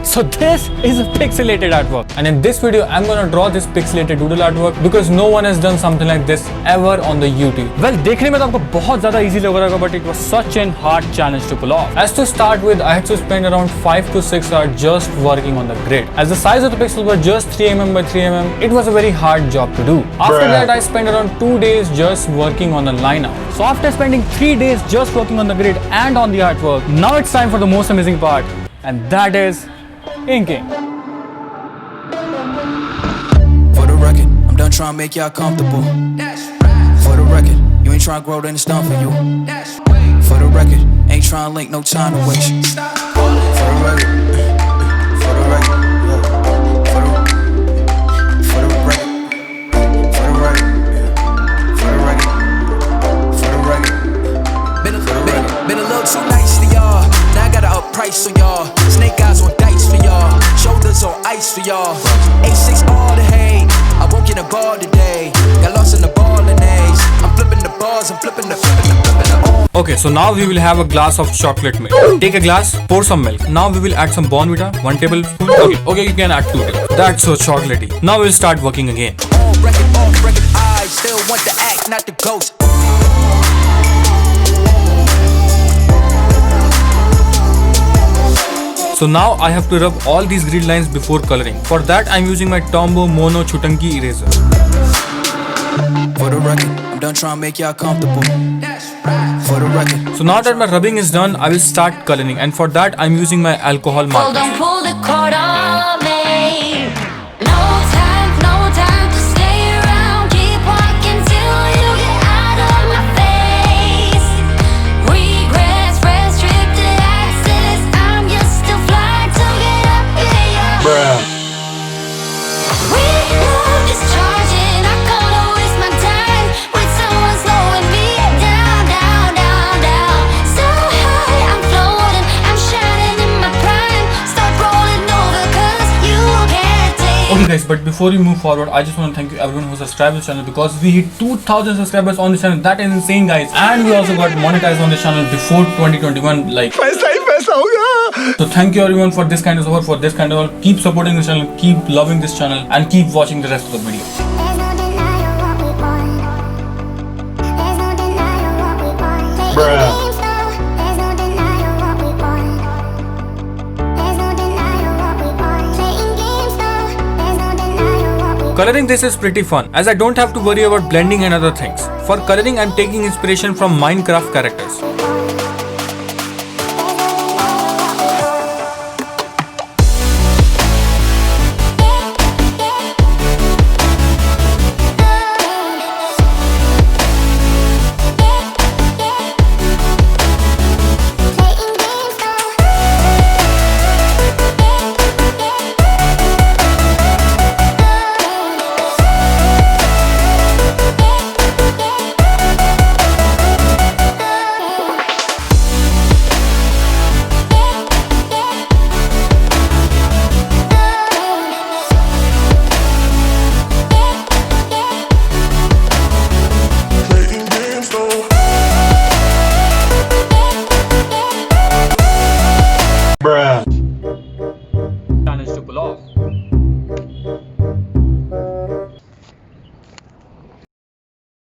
So this is a pixelated artwork, and in this video I'm gonna draw this pixelated doodle artwork because no one has done something like this ever on the YouTube. Well, देखने में तो आपको बहुत ज़्यादा easy लग रहा होगा, but it was such a hard challenge to pull off. As to start with, I had to spend around 5 to 6 hours just working on the grid. As the size of the pixels were just 3 mm by 3 mm, it was a very hard job to do. After that, I spent around 2 days just working on the line art. So after spending 3 days just working on the grid and on the artwork, now it's time for the most amazing part, and that is inking. For the record, I'm done trying to make y'all comfortable. For the record, you ain't trying to grow, then it's done for you. For the record, ain't trying to link, no time to waste. For the record, for the record, for the record, for the record, for the record, for the record. Been a little too nice to y'all. Now I gotta up price on y'all. Snake eyes on dice for y'all. Shoulders on ice for y'all. A6 all the hate. I won't get a ball today. Got lost in the ball and A's. I'm flipping the bars. I'm flipping the Okay, so now we will have a glass of chocolate milk. Take a glass, pour some milk. Now we will add some Bonvita, 1 tablespoon. Okay, you can add 2 tablespoons. That's so chocolatey. Now we'll start working again. off record, I still want the act, not the ghost. So now I have to rub all these grid lines before coloring. For that I'm using my Tombow Mono Chutanki eraser. For the record, I'm done trying to make y'all comfortable. For the record. So now that my rubbing is done, I will start coloring, and for that I'm using my alcohol marker. Pull the cord on me. No time to stay around. Keep walking till you get out of my face. Regrets, restricted access. I'm just a flight to get up in your We love discharging. I can't waste my time with someone slowing me down, down, down, down. So high, I'm floating, I'm shining in my prime. Start rolling over 'cause you can't take. Okay guys, but before we move forward, I just want to thank you everyone who subscribed to this channel, because we hit 2000 subscribers on this channel. That is insane, guys. And we also got monetized on this channel before 2021. Like, so thank you everyone for this kind of support, for this kind of keep supporting this channel, keep loving this channel, and keep watching the rest of the video. There's no denying what we want. There's no denying what we want. There's no denying what we want. There's no denying what we want. Playing games though. There's no denying what we want. Coloring this is pretty fun, as I don't have to worry about blending and other things. For coloring, I'm taking inspiration from Minecraft characters.